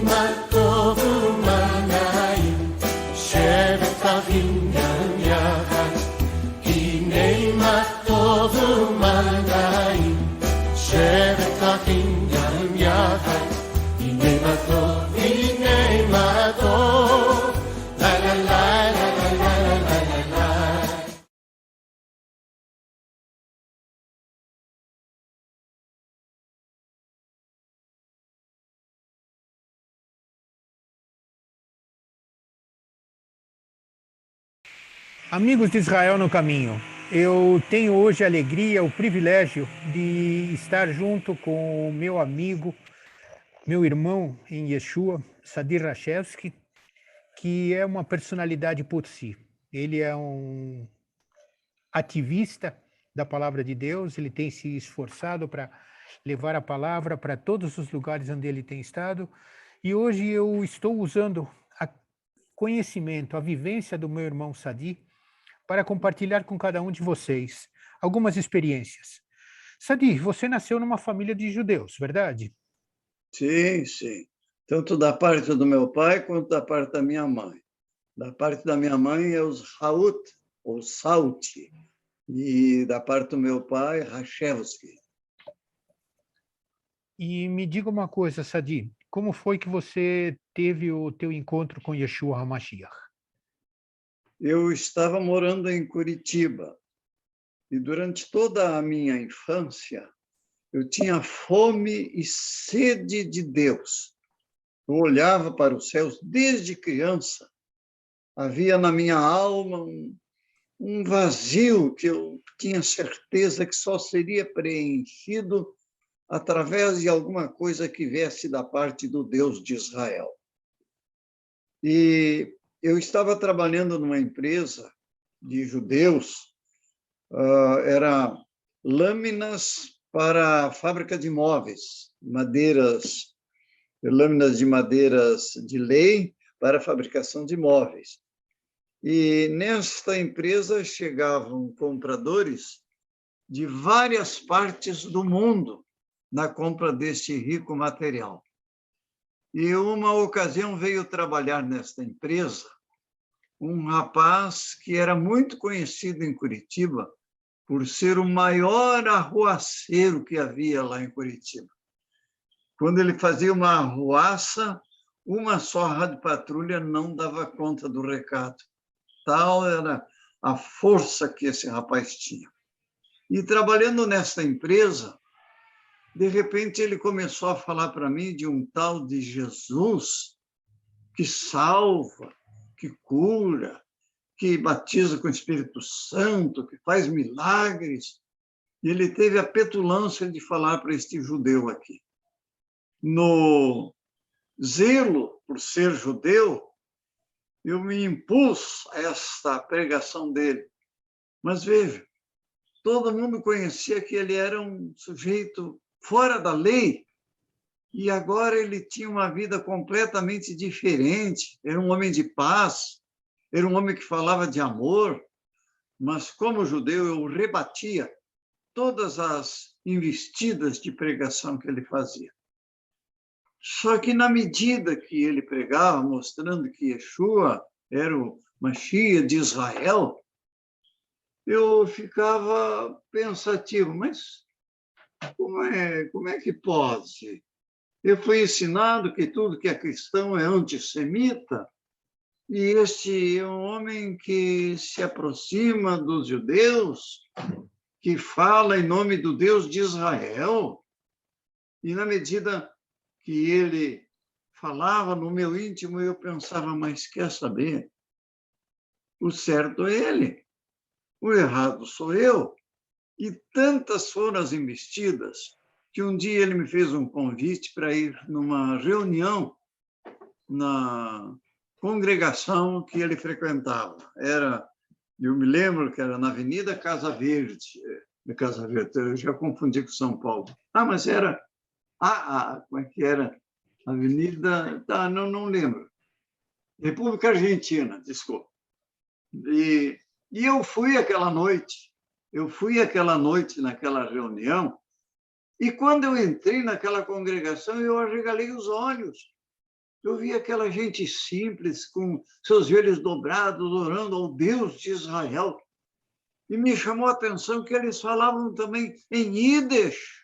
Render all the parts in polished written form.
מה טוב ומה נעים, שבת אחים גם יחד. הנה מה טוב ומה נעים, שבת אחים גם יחד. הנה מה טוב, הנה מה טוב, לה לה לה לה לה לה לה לה לה. Amigos de Israel no Caminho, eu tenho hoje a alegria, o privilégio de estar junto com o meu amigo, meu irmão em Yeshua, Sadir Rachevski, que é uma personalidade por si. Ele é um ativista da palavra de Deus, ele tem se esforçado para levar a palavra para todos os lugares onde ele tem estado, e hoje eu estou usando o conhecimento, a vivência do meu irmão Sadir, para compartilhar com cada um de vocês algumas experiências. Sadir, você nasceu numa família de judeus, verdade? Sim, sim. Tanto da parte do meu pai quanto da parte da minha mãe. Da parte da minha mãe é os Raut, ou Sauti, e da parte do meu pai, Rachevski. E me diga uma coisa, Sadir, como foi que você teve o teu encontro com Yeshua HaMashiach? Eu estava morando em Curitiba e durante toda a minha infância eu tinha fome e sede de Deus. Eu olhava para os céus desde criança. Havia na minha alma um vazio que eu tinha certeza que só seria preenchido através de alguma coisa que viesse da parte do Deus de Israel. E eu estava trabalhando numa empresa de judeus, era lâminas para a fábrica de móveis, lâminas de madeiras de lei para a fabricação de móveis. E nesta empresa chegavam compradores de várias partes do mundo na compra deste rico material. E uma ocasião veio trabalhar nesta empresa um rapaz que era muito conhecido em Curitiba por ser o maior arruaceiro que havia lá em Curitiba. Quando ele fazia uma arruaça, uma só rádio patrulha não dava conta do recado. Tal era a força que esse rapaz tinha. E trabalhando nesta empresa, de repente ele começou a falar para mim de um tal de Jesus que salva, que cura, que batiza com o Espírito Santo, que faz milagres. E ele teve a petulância de falar para este judeu aqui. No zelo por ser judeu, eu me impus a esta pregação dele. Mas veja, todo mundo conhecia que ele era um sujeito fora da lei, e agora ele tinha uma vida completamente diferente. Era um homem de paz, era um homem que falava de amor, mas como judeu eu rebatia todas as investidas de pregação que ele fazia. Só que na medida que ele pregava, mostrando que Yeshua era o Mashiach de Israel, eu ficava pensativo, mas como é que pode? Eu fui ensinado que tudo que é cristão é antissemita, e este é um homem que se aproxima dos judeus, que fala em nome do Deus de Israel, e na medida que ele falava no meu íntimo, eu pensava, mas quer saber? O certo é ele, o errado sou eu. E tantas foram as investidas que um dia ele me fez um convite para ir numa reunião na congregação que ele frequentava. Eu me lembro que era na Avenida Casa Verde, eu já confundi com São Paulo. Mas era como é que era? Avenida, não lembro. República Argentina, desculpa. E eu fui aquela noite, naquela reunião, e quando eu entrei naquela congregação, eu arregalei os olhos, Eu vi aquela gente simples, com seus joelhos dobrados, orando ao Deus de Israel. E me chamou a atenção que eles falavam também em Yiddish,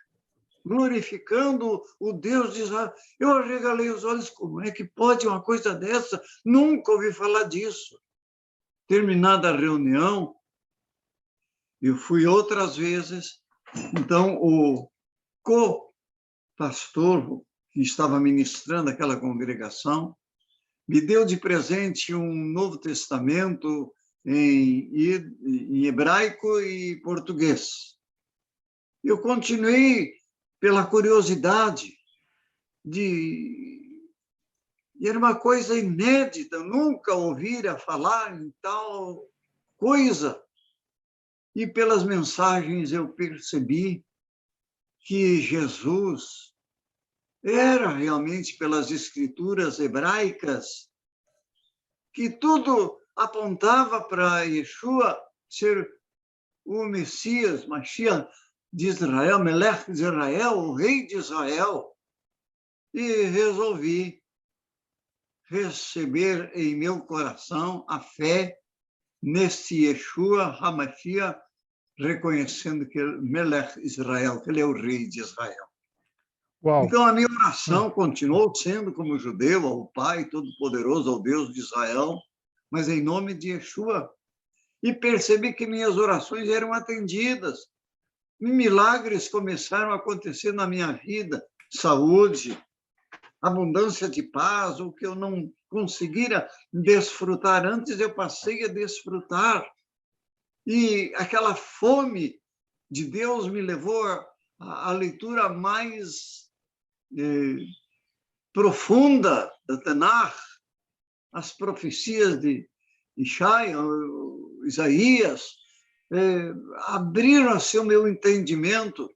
glorificando o Deus de Israel. Eu arregalei os olhos, como é que pode uma coisa dessa? Nunca ouvi falar disso. Terminada a reunião, eu fui outras vezes, então o co-pastor que estava ministrando aquela congregação me deu de presente um Novo Testamento em hebraico e português. Eu continuei pela curiosidade e era uma coisa inédita, nunca ouvira falar em tal coisa. E pelas mensagens eu percebi que Jesus era realmente, pelas escrituras hebraicas, que tudo apontava para Yeshua ser o Messias, Mashiach de Israel, Melech de Israel, o rei de Israel. E resolvi receber em meu coração a fé nesse Yeshua HaMashiach, reconhecendo que ele é Melech Israel, que ele é o rei de Israel. Uau! Então, a minha oração continuou sendo como judeu, ao Pai Todo-Poderoso, ao Deus de Israel, mas em nome de Yeshua. E percebi que minhas orações eram atendidas. Milagres começaram a acontecer na minha vida, saúde, abundância de paz, o que eu não conseguira desfrutar antes, eu passei a desfrutar. E aquela fome de Deus me levou à leitura mais profunda da Tanakh, as profecias de Isaías, abriram assim o meu entendimento.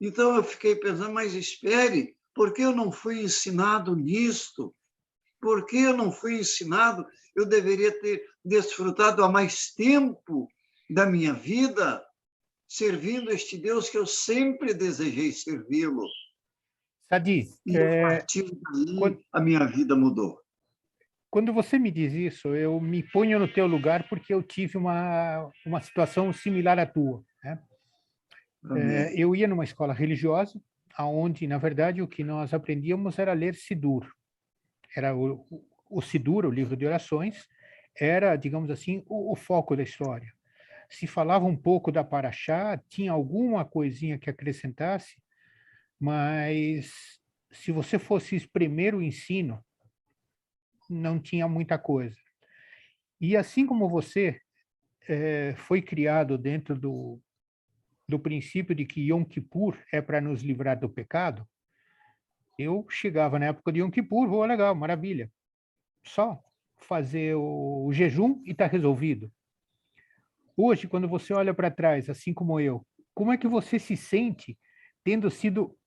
Então eu fiquei pensando, mas espere, por que eu não fui ensinado nisto? Por que eu não fui ensinado? Eu deveria ter desfrutado há mais tempo da minha vida servindo este Deus que eu sempre desejei servi-lo. Sadi, E a partir daí a minha vida mudou. quando você me diz isso, eu me ponho no teu lugar porque eu tive uma situação similar à tua, né? Eu ia numa escola religiosa, aonde, na verdade, o que nós aprendíamos era ler Sidur. Era o Sidur, o livro de orações, era, digamos assim, o foco da história. Se falava um pouco da Paraxá, tinha alguma coisinha que acrescentasse, mas se você fosse espremer o ensino, não tinha muita coisa. E assim como você foi criado dentro do princípio de que Yom Kippur é para nos livrar do pecado, eu chegava na época de Yom Kippur, legal, maravilha. Só fazer o jejum e está resolvido. Hoje, quando você olha para trás, assim como eu, como é que você se sente tendo sido,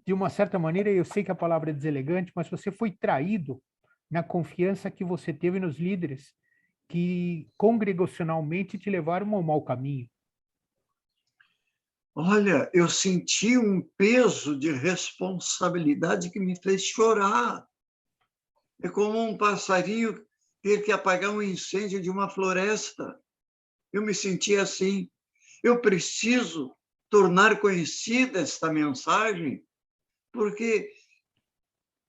de uma certa maneira, eu sei que a palavra é deselegante, mas você foi traído na confiança que você teve nos líderes que congregacionalmente te levaram ao mau caminho? Olha, eu senti um peso de responsabilidade que me fez chorar. É como um passarinho ter que apagar um incêndio de uma floresta. Eu me senti assim. Eu preciso tornar conhecida esta mensagem, porque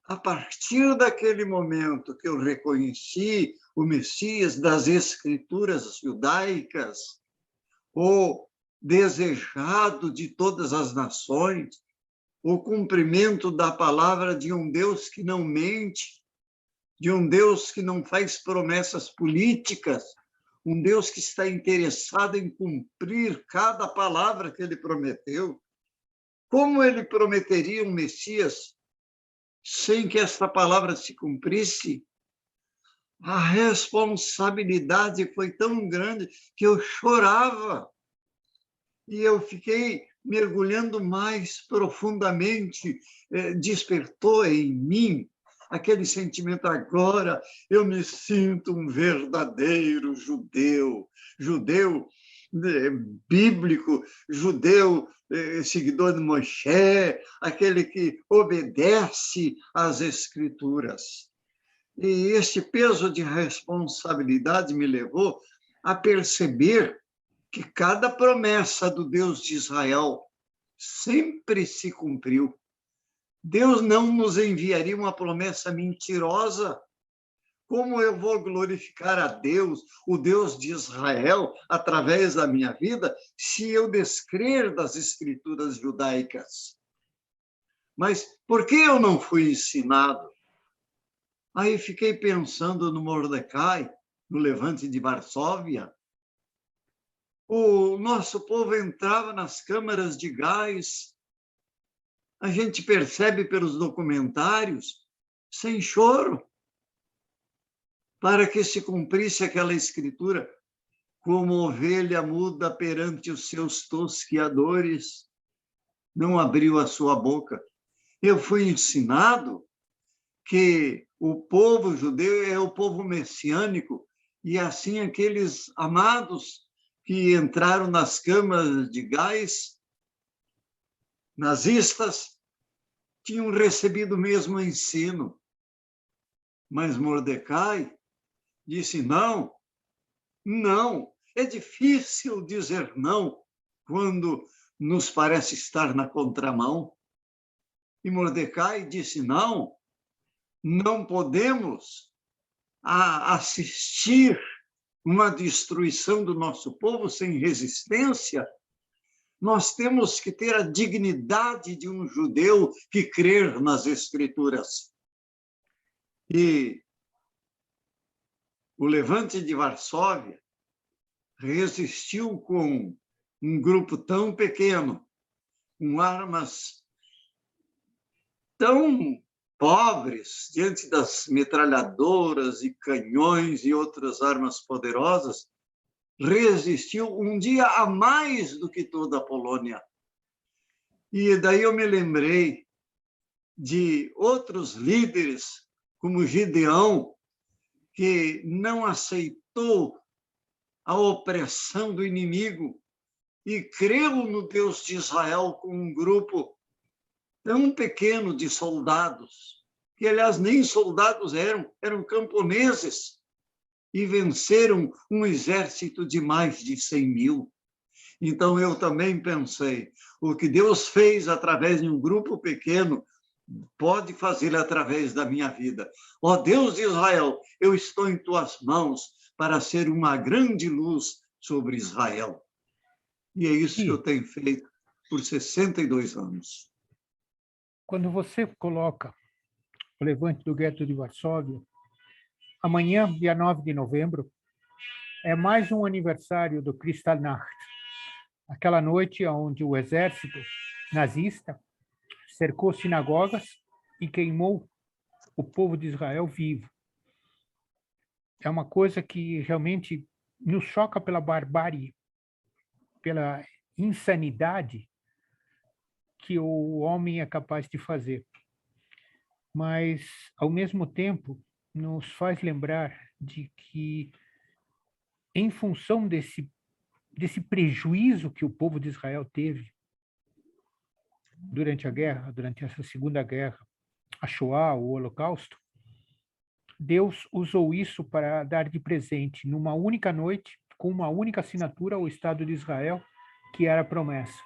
a partir daquele momento que eu reconheci o Messias das Escrituras judaicas, o desejado de todas as nações, o cumprimento da palavra de um Deus que não mente, de um Deus que não faz promessas políticas, um Deus que está interessado em cumprir cada palavra que ele prometeu. Como ele prometeria um Messias sem que esta palavra se cumprisse? A responsabilidade foi tão grande que eu chorava. E eu fiquei mergulhando mais profundamente, despertou em mim aquele sentimento. Agora eu me sinto um verdadeiro judeu, bíblico, judeu seguidor de Moshe, aquele que obedece às Escrituras. E este peso de responsabilidade me levou a perceber que cada promessa do Deus de Israel sempre se cumpriu. Deus não nos enviaria uma promessa mentirosa. Como eu vou glorificar a Deus, o Deus de Israel, através da minha vida, se eu descrer das escrituras judaicas? Mas por que eu não fui ensinado? Aí fiquei pensando no Mordecai, no levante de Varsóvia. O nosso povo entrava nas câmaras de gás, a gente percebe pelos documentários, sem choro, para que se cumprisse aquela escritura, como ovelha muda perante os seus tosquiadores, não abriu a sua boca. Eu fui ensinado que o povo judeu é o povo messiânico, e assim aqueles amados que entraram nas câmaras de gás, nazistas, tinham recebido o mesmo ensino. Mas Mordecai disse não, não. É difícil dizer não quando nos parece estar na contramão. E Mordecai disse não, não podemos assistir uma destruição do nosso povo sem resistência. Nós temos que ter a dignidade de um judeu que crer nas Escrituras. E o levante de Varsóvia resistiu com um grupo tão pequeno, com armas tão pobres, diante das metralhadoras e canhões e outras armas poderosas, resistiu um dia a mais do que toda a Polônia. E daí eu me lembrei de outros líderes, como Gideão, que não aceitou a opressão do inimigo e creu no Deus de Israel com um grupo tão pequeno de soldados, que, aliás, nem soldados eram camponeses, e venceram um exército de mais de 100 mil. Então, eu também pensei, o que Deus fez através de um grupo pequeno, pode fazer através da minha vida. Ó Deus de Israel, eu estou em tuas mãos para ser uma grande luz sobre Israel. E é isso que eu tenho feito por 62 anos. Quando você coloca o levante do gueto de Varsóvia, amanhã, dia 9 de novembro, é mais um aniversário do Kristallnacht, aquela noite onde o exército nazista cercou sinagogas e queimou o povo de Israel vivo. É uma coisa que realmente nos choca pela barbárie, pela insanidade que o homem é capaz de fazer. Mas, ao mesmo tempo, nos faz lembrar de que, em função desse prejuízo que o povo de Israel teve durante a guerra, durante essa Segunda Guerra, a Shoah, o Holocausto, Deus usou isso para dar de presente, numa única noite, com uma única assinatura, ao Estado de Israel, que era a promessa.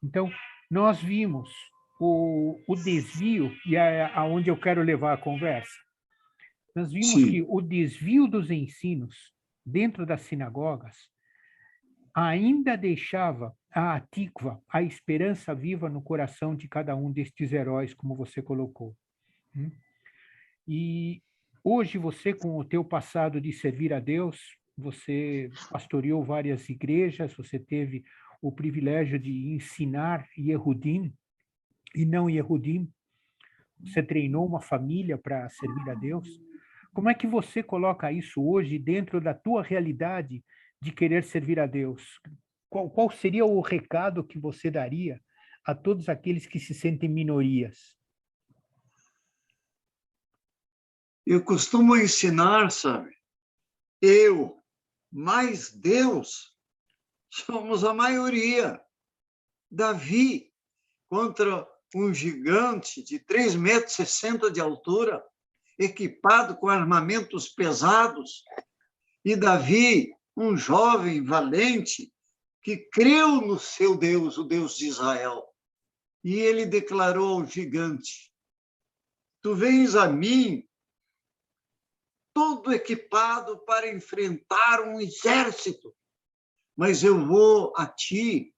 Então, nós vimos o desvio, e é aonde eu quero levar a conversa. Nós vimos Sim. que o desvio dos ensinos dentro das sinagogas ainda deixava a Atikva, a esperança viva no coração de cada um destes heróis, como você colocou. E hoje você, com o teu passado de servir a Deus, você pastoreou várias igrejas, você teve o privilégio de ensinar Yehudim e não Yehudim, você treinou uma família para servir a Deus. Como é que você coloca isso hoje dentro da tua realidade de querer servir a Deus? Qual seria o recado que você daria a todos aqueles que se sentem minorias? Eu costumo ensinar, sabe? Eu, mais Deus, somos a maioria. Davi, contra um gigante de 3,60 metros de altura, equipado com armamentos pesados. E Davi, um jovem valente, que creu no seu Deus, o Deus de Israel. E ele declarou ao gigante: tu vens a mim todo equipado para enfrentar um exército, mas eu vou a ti.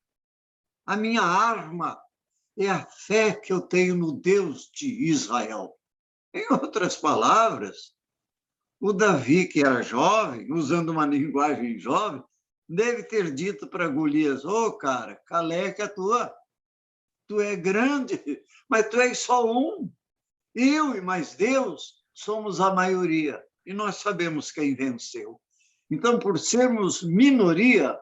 A minha arma é a fé que eu tenho no Deus de Israel. Em outras palavras, o Davi, que era jovem, usando uma linguagem jovem, deve ter dito para Golias: ô, cara, caleca a tua, tu é grande, mas tu és só um. Eu e mais Deus somos a maioria, e nós sabemos quem venceu. Então, por sermos minoria,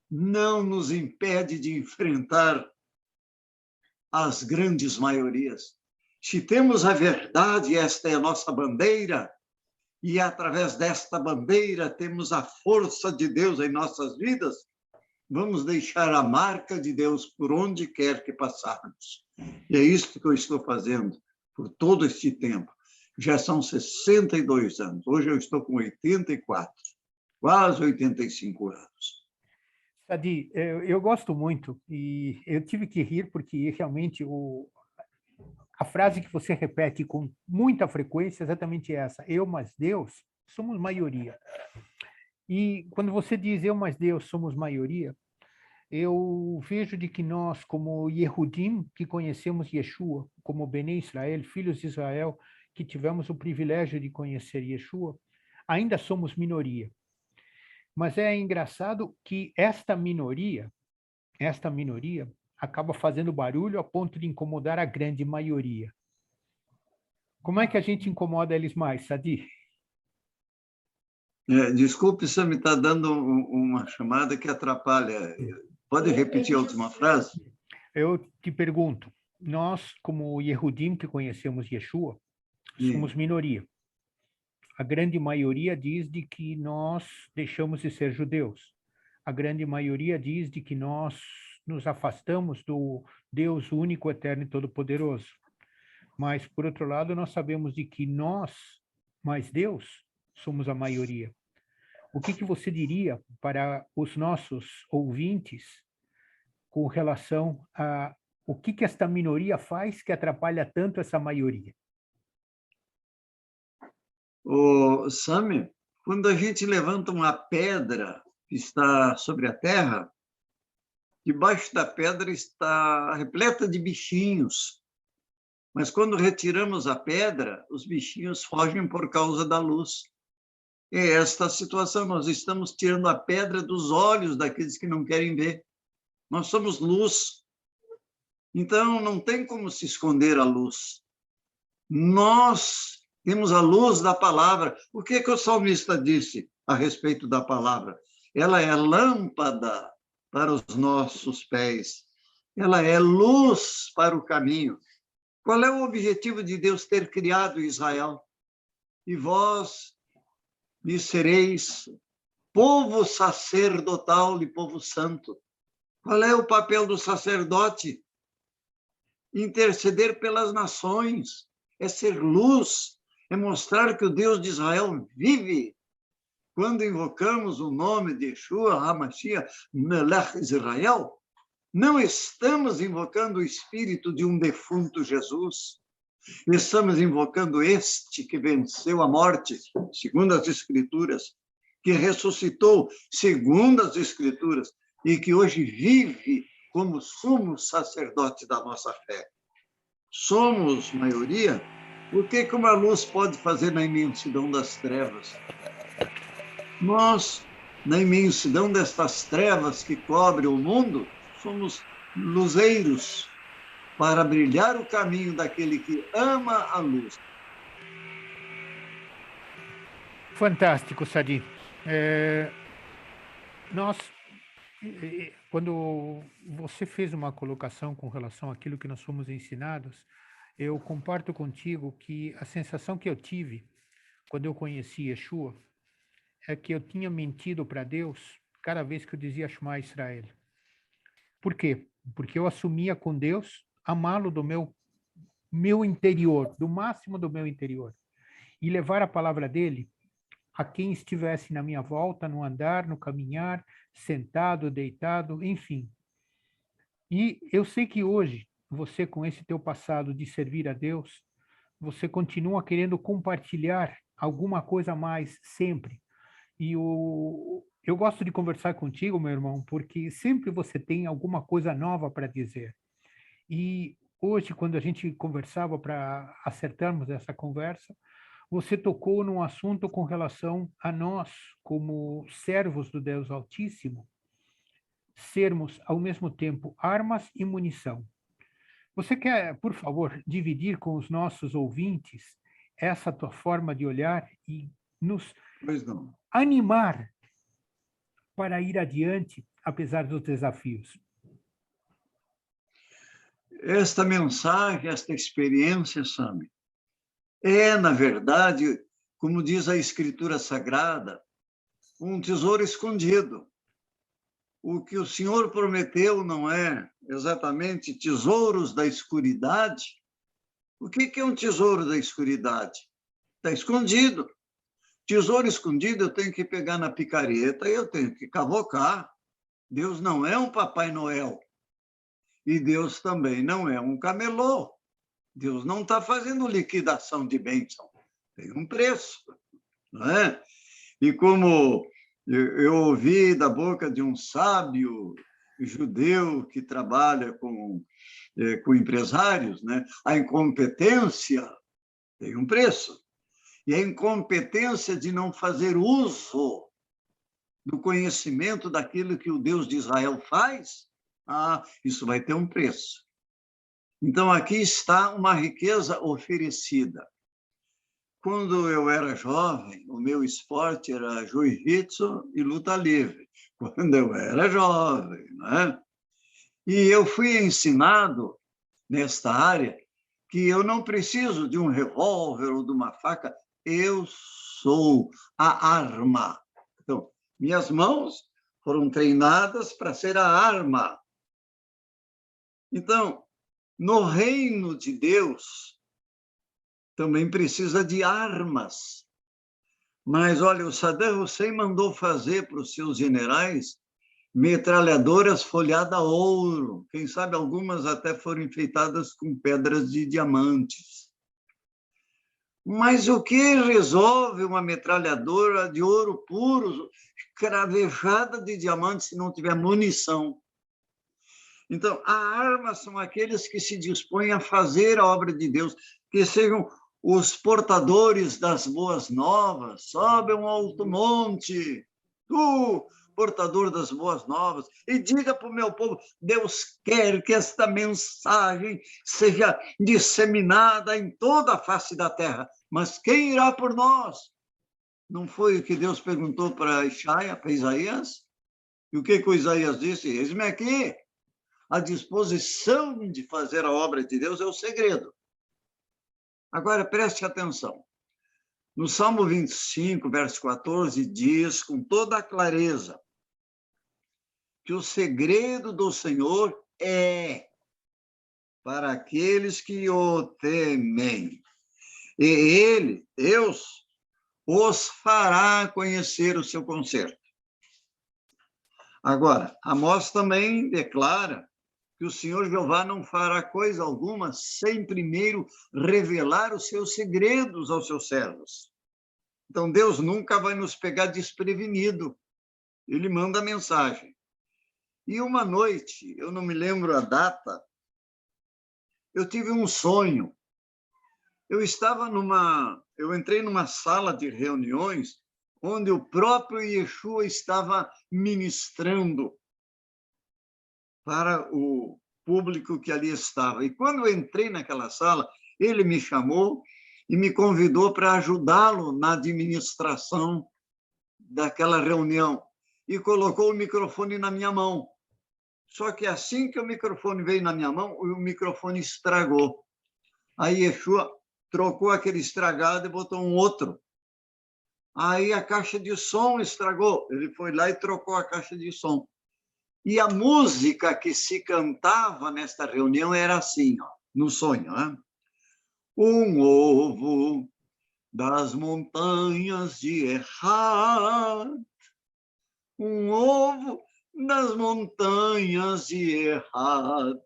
não nos impede de enfrentar as grandes maiorias. Se temos a verdade, esta é a nossa bandeira, e através desta bandeira temos a força de Deus em nossas vidas, vamos deixar a marca de Deus por onde quer que passarmos. E é isso que eu estou fazendo por todo este tempo. Já são 62 anos. Hoje eu estou com 84, quase 85 anos. Sadi, eu gosto muito, e eu tive que rir porque realmente a frase que você repete com muita frequência é exatamente essa: eu mais Deus somos maioria. E quando você diz eu mais Deus somos maioria, eu vejo de que nós, como Yehudim, que conhecemos Yeshua, como Bnei Israel, filhos de Israel, que tivemos o privilégio de conhecer Yeshua, ainda somos minoria. Mas é engraçado que esta minoria acaba fazendo barulho a ponto de incomodar a grande maioria. Como é que a gente incomoda eles mais, Sadi? Desculpe, você me está dando uma chamada que atrapalha. Pode repetir a última frase? Eu te pergunto, nós, como Yehudim que conhecemos Yeshua, somos minoria. A grande maioria diz de que nós deixamos de ser judeus. A grande maioria diz de que nós nos afastamos do Deus único, eterno e todo-poderoso. Mas, por outro lado, nós sabemos de que nós, mais Deus, somos a maioria. O que você diria para os nossos ouvintes com relação a o que esta minoria faz que atrapalha tanto essa maioria? Sami, quando a gente levanta uma pedra que está sobre a terra, debaixo da pedra está repleta de bichinhos. Mas quando retiramos a pedra, os bichinhos fogem por causa da luz. É esta a situação, nós estamos tirando a pedra dos olhos daqueles que não querem ver. Nós somos luz. Então, não tem como se esconder a luz. Nós temos a luz da palavra. O que o salmista disse a respeito da palavra? Ela é lâmpada para os nossos pés. Ela é luz para o caminho. Qual é o objetivo de Deus ter criado Israel? E vós me sereis povo sacerdotal e povo santo. Qual é o papel do sacerdote? Interceder pelas nações, é ser luz, é mostrar que o Deus de Israel vive. Quando invocamos o nome de Yeshua HaMashiach, Melech Israel, não estamos invocando o espírito de um defunto Jesus. Estamos invocando este que venceu a morte, segundo as Escrituras, que ressuscitou, segundo as Escrituras, e que hoje vive como sumo sacerdote da nossa fé. Somos maioria. O que uma luz pode fazer na imensidão das trevas? Nós, na imensidão destas trevas que cobrem o mundo, somos luzeiros para brilhar o caminho daquele que ama a luz. Fantástico, Sadi. Quando você fez uma colocação com relação àquilo que nós fomos ensinados, eu comparto contigo que a sensação que eu tive quando eu conheci Yeshua é que eu tinha mentido para Deus cada vez que eu dizia Shema Israel. Por quê? Porque eu assumia com Deus amá-lo do meu interior, do máximo do meu interior. e levar a palavra dele a quem estivesse na minha volta, no andar, no caminhar, sentado, deitado, enfim. E eu sei que hoje, você com esse teu passado de servir a Deus, você continua querendo compartilhar alguma coisa a mais sempre. E eu gosto de conversar contigo, meu irmão, porque sempre você tem alguma coisa nova para dizer. E hoje, quando a gente conversava para acertarmos essa conversa, você tocou num assunto com relação a nós, como servos do Deus Altíssimo, sermos ao mesmo tempo armas e munição. Você quer, por favor, dividir com os nossos ouvintes essa tua forma de olhar e nos Pois não. animar para ir adiante, apesar dos desafios? Esta mensagem, esta experiência, Sami, é, na verdade, como diz a Escritura Sagrada, um tesouro escondido. O que o Senhor prometeu não é exatamente tesouros da escuridade. O que é um tesouro da escuridade? Está escondido. Tesouro escondido eu tenho que pegar na picareta e eu tenho que cavocar. Deus não é um Papai Noel. E Deus também não é um camelô. Deus não está fazendo liquidação de bênção. Tem um preço, não é? E como eu ouvi da boca de um sábio judeu que trabalha com empresários, né? A incompetência tem um preço. E a incompetência de não fazer uso do conhecimento daquilo que o Deus de Israel faz, isso vai ter um preço. Então, aqui está uma riqueza oferecida. Quando eu era jovem, o meu esporte era jiu-jitsu e luta livre. Quando eu era jovem, né? E eu fui ensinado, nesta área, que eu não preciso de um revólver ou de uma faca, eu sou a arma. Então, minhas mãos foram treinadas para ser a arma. Então, no reino de Deus, também precisa de armas. Mas, olha, o Saddam Hussein mandou fazer para os seus generais metralhadoras folhadas a ouro. Quem sabe algumas até foram enfeitadas com pedras de diamantes. Mas o que resolve uma metralhadora de ouro puro, cravejada de diamantes, se não tiver munição? Então, a arma são aqueles que se dispõem a fazer a obra de Deus, que sejam os portadores das boas novas. Sobe um alto monte, tu, portador das boas novas, e diga para o meu povo, Deus quer que esta mensagem seja disseminada em toda a face da terra. Mas quem irá por nós? Não foi o que Deus perguntou para Isaías? E o que o Isaías disse? Eis-me aqui. A disposição de fazer a obra de Deus é o segredo. Agora, preste atenção. No Salmo 25, verso 14, diz com toda a clareza que o segredo do Senhor é para aqueles que o temem. E ele, Deus, os fará conhecer o seu conserto. Agora, Amós também declara que o Senhor Jeová não fará coisa alguma sem primeiro revelar os seus segredos aos seus servos. Então, Deus nunca vai nos pegar desprevenido. Ele manda a mensagem. E uma noite, eu não me lembro a data, eu tive um sonho. Eu entrei numa sala de reuniões onde o próprio Yeshua estava ministrando para o público que ali estava. E quando eu entrei naquela sala, ele me chamou e me convidou para ajudá-lo na administração daquela reunião e colocou o microfone na minha mão. Só que assim que o microfone veio na minha mão, o microfone estragou. Aí Yeshua trocou aquele estragado e botou um outro. Aí a caixa de som estragou. Ele foi lá e trocou a caixa de som. E a música que se cantava nesta reunião era assim, ó, no sonho, né? Um ovo das montanhas de Errat, um ovo das montanhas de Errat.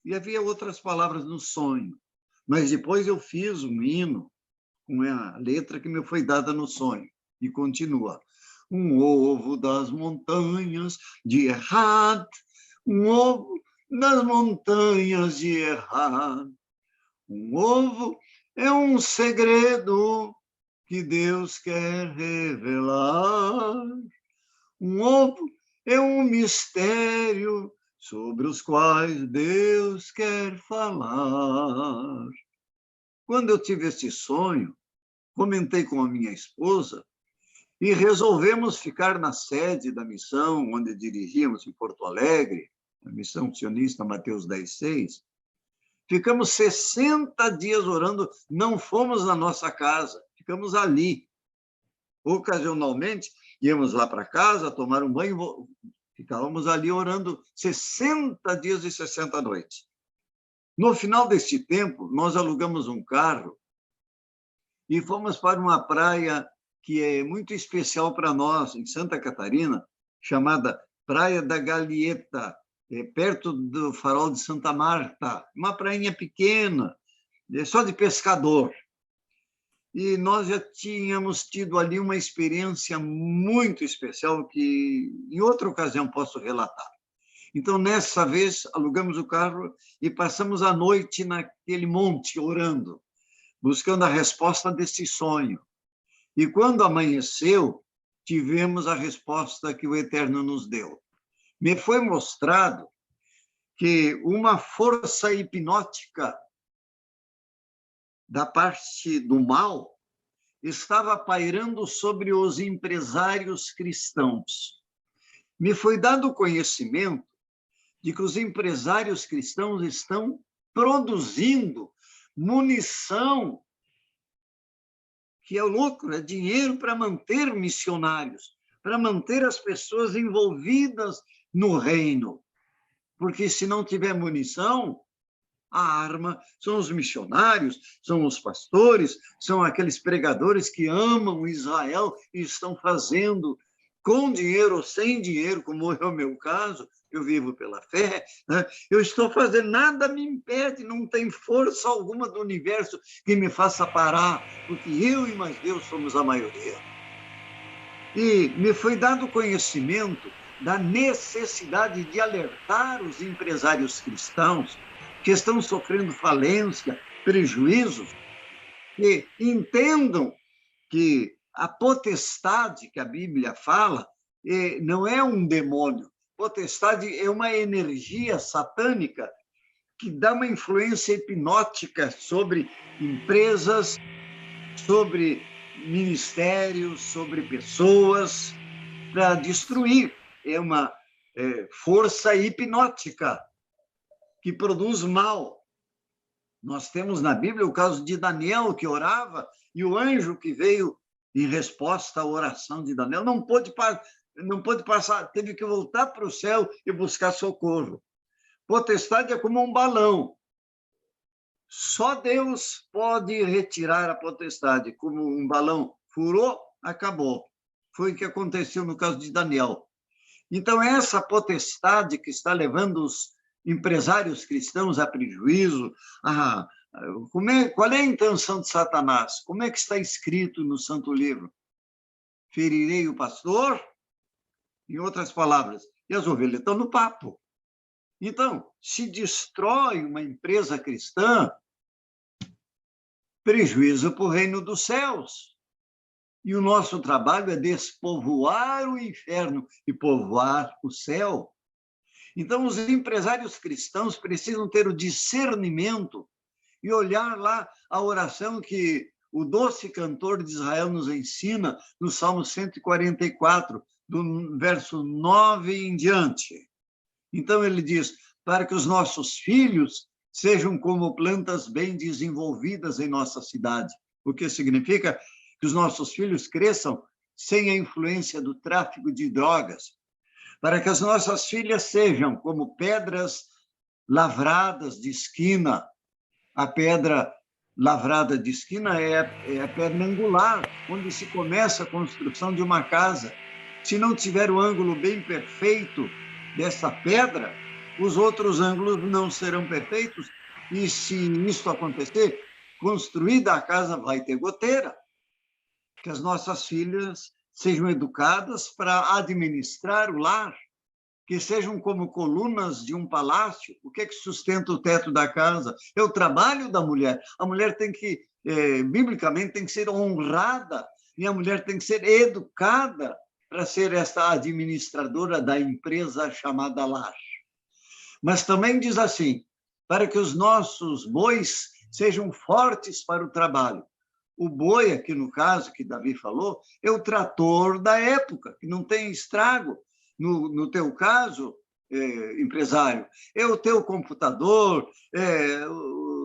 E havia outras palavras no sonho, mas depois eu fiz um hino com a letra que me foi dada no sonho, e continua. Um ovo das montanhas de Errat, um ovo das montanhas de Errat. Um ovo é um segredo que Deus quer revelar. Um ovo é um mistério sobre os quais Deus quer falar. Quando eu tive este sonho, comentei com a minha esposa e resolvemos ficar na sede da missão, onde dirigíamos em Porto Alegre, a missão sionista Mateus 10:6. Ficamos 60 dias orando, não fomos na nossa casa, ficamos ali. Ocasionalmente, íamos lá para casa, tomar um banho, ficávamos ali orando 60 dias e 60 noites. No final deste tempo, nós alugamos um carro e fomos para uma praia que é muito especial para nós, em Santa Catarina, chamada Praia da Galieta, perto do Farol de Santa Marta, uma prainha pequena, só de pescador. E nós já tínhamos tido ali uma experiência muito especial que, em outra ocasião, posso relatar. Então, nessa vez, alugamos o carro e passamos a noite naquele monte, orando, buscando a resposta desse sonho. E quando amanheceu, tivemos a resposta que o Eterno nos deu. Me foi mostrado que uma força hipnótica da parte do mal estava pairando sobre os empresários cristãos. Me foi dado o conhecimento de que os empresários cristãos estão produzindo munição, que é lucro, é dinheiro para manter missionários, para manter as pessoas envolvidas no reino. Porque se não tiver munição, a arma são os missionários, são os pastores, são aqueles pregadores que amam Israel e estão fazendo, com dinheiro ou sem dinheiro, como é o meu caso, eu vivo pela fé, né? Eu estou fazendo, nada me impede, não tem força alguma do universo que me faça parar, porque eu e mais Deus somos a maioria. E me foi dado conhecimento da necessidade de alertar os empresários cristãos que estão sofrendo falência, prejuízos, e entendam que a potestade que a Bíblia fala não é um demônio. Potestade é uma energia satânica que dá uma influência hipnótica sobre empresas, sobre ministérios, sobre pessoas, para destruir. É uma força hipnótica que produz mal. Nós temos na Bíblia o caso de Daniel, que orava, e o anjo que veio em resposta à oração de Daniel não pôde passar, teve que voltar para o céu e buscar socorro. Potestade é como um balão. Só Deus pode retirar a potestade. Como um balão furou, acabou. Foi o que aconteceu no caso de Daniel. Então, essa potestade que está levando os empresários cristãos a prejuízo, qual é a intenção de Satanás? Como é que está escrito no Santo Livro? Ferirei o pastor? Em outras palavras, e as ovelhas estão no papo. Então, se destrói uma empresa cristã, prejuízo para o reino dos céus. E o nosso trabalho é despovoar o inferno e povoar o céu. Então, os empresários cristãos precisam ter o discernimento e olhar lá a oração que o doce cantor de Israel nos ensina no Salmo 144, do verso 9 em diante. Então, ele diz, para que os nossos filhos sejam como plantas bem desenvolvidas em nossa cidade, o que significa que os nossos filhos cresçam sem a influência do tráfico de drogas, para que as nossas filhas sejam como pedras lavradas de esquina, a pedra lavrada de esquina é a pedra angular, onde se começa a construção de uma casa. Se não tiver o ângulo bem perfeito dessa pedra, os outros ângulos não serão perfeitos, e se isso acontecer, construída a casa vai ter goteira. Que as nossas filhas sejam educadas para administrar o lar, que sejam como colunas de um palácio. O que é que sustenta o teto da casa? É o trabalho da mulher. A mulher tem que, biblicamente, tem que ser honrada, e a mulher tem que ser educada para ser esta administradora da empresa chamada lar. Mas também diz assim, para que os nossos bois sejam fortes para o trabalho. O boi, aqui no caso que Davi falou, é o trator da época, que não tem estrago. No teu caso, empresário, é o teu computador,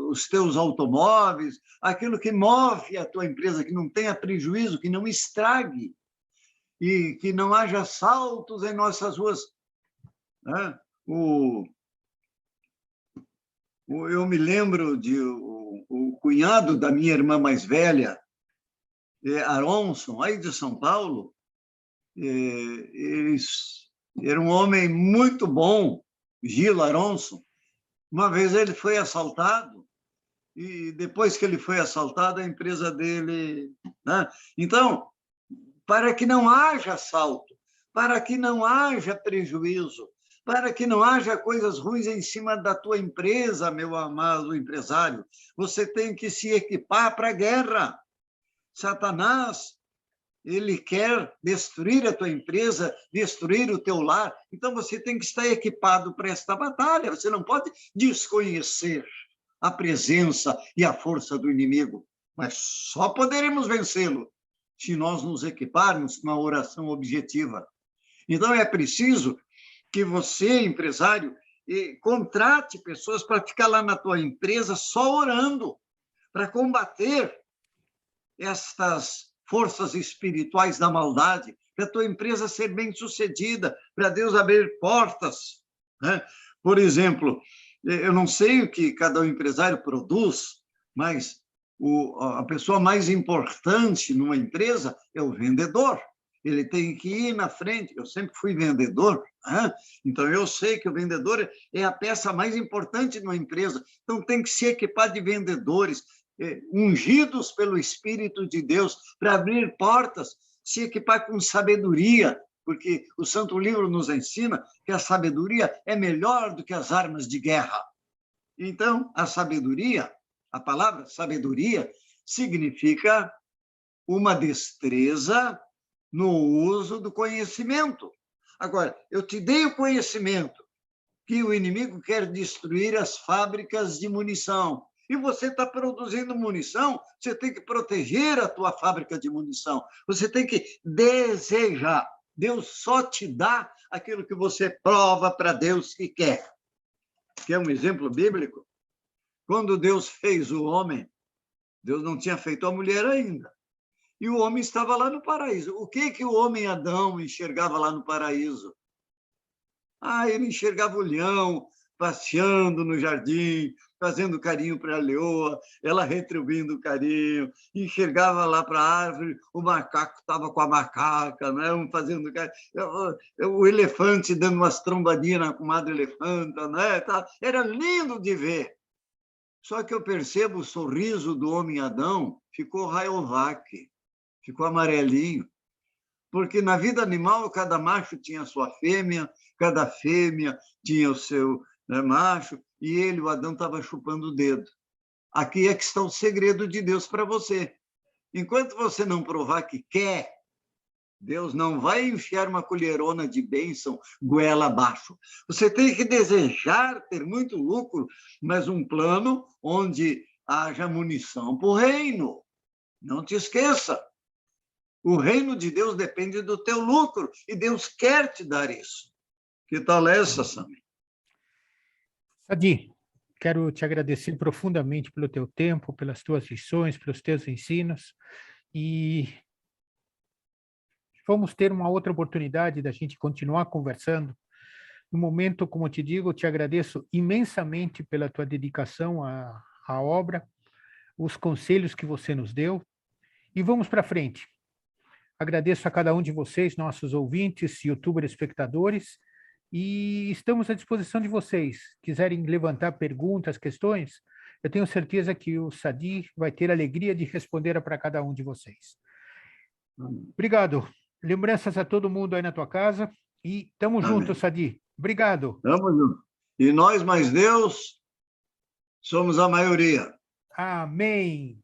os teus automóveis, aquilo que move a tua empresa, que não tenha prejuízo, que não estrague, e que não haja assaltos em nossas ruas. Né? Eu me lembro de o cunhado da minha irmã mais velha, Aronson, aí de São Paulo. Era um homem muito bom, Gil Aronson. Uma vez ele foi assaltado, e depois que ele foi assaltado, a empresa dele... Né? Então, para que não haja assalto, para que não haja prejuízo, para que não haja coisas ruins em cima da tua empresa, meu amado empresário, você tem que se equipar para a guerra. Satanás, ele quer destruir a tua empresa, destruir o teu lar, então você tem que estar equipado para esta batalha, você não pode desconhecer a presença e a força do inimigo, mas só poderemos vencê-lo se nós nos equiparmos com uma oração objetiva. Então, é preciso que você, empresário, contrate pessoas para ficar lá na tua empresa só orando, para combater estas forças espirituais da maldade, para a tua empresa ser bem-sucedida, para Deus abrir portas. Né? Por exemplo, eu não sei o que cada empresário produz, mas a pessoa mais importante numa empresa é o vendedor. Ele tem que ir na frente. Eu sempre fui vendedor, né? Então eu sei que o vendedor é a peça mais importante numa empresa. Então tem que se equipar de vendedores, ungidos pelo Espírito de Deus, para abrir portas, se equipar com sabedoria, porque o Santo Livro nos ensina que a sabedoria é melhor do que as armas de guerra. Então, a sabedoria, a palavra sabedoria, significa uma destreza no uso do conhecimento. Agora, eu te dei o conhecimento que o inimigo quer destruir as fábricas de munição, e você está produzindo munição, você tem que proteger a tua fábrica de munição, você tem que desejar. Deus só te dá aquilo que você prova para Deus que quer. Quer um exemplo bíblico? Quando Deus fez o homem, Deus não tinha feito a mulher ainda. E o homem estava lá no paraíso. O que o homem Adão enxergava lá no paraíso? Ele enxergava o leão passeando no jardim, fazendo carinho para a leoa, ela retribuindo o carinho, enxergava lá para a árvore, o macaco estava com a macaca, né? Fazendo carinho, o elefante dando umas trombadinhas na comadre elefanta, né? Era lindo de ver. Só que eu percebo o sorriso do homem Adão ficou Rayovac, ficou amarelinho, porque na vida animal cada macho tinha a sua fêmea, cada fêmea tinha o seu macho, e ele, o Adão, estava chupando o dedo. Aqui é que está o segredo de Deus para você. Enquanto você não provar que quer, Deus não vai enfiar uma colherona de bênção goela abaixo. Você tem que desejar ter muito lucro, mas um plano onde haja munição para o reino. Não te esqueça. O reino de Deus depende do teu lucro, e Deus quer te dar isso. Que tal essa, Sami? Sadi, quero te agradecer profundamente pelo teu tempo, pelas tuas lições, pelos teus ensinos, e vamos ter uma outra oportunidade da gente continuar conversando. No momento, como eu te digo, eu te agradeço imensamente pela tua dedicação à obra. os conselhos que você nos deu e vamos para frente. Agradeço a cada um de vocês, nossos ouvintes, youtubers, espectadores, e estamos à disposição de vocês. Quiserem levantar perguntas, questões, eu tenho certeza que o Sadi vai ter a alegria de responder para cada um de vocês. Obrigado. Lembranças a todo mundo aí na tua casa e tamo junto, Sadi. Obrigado. Tamo junto. E nós, mais Deus, somos a maioria. Amém.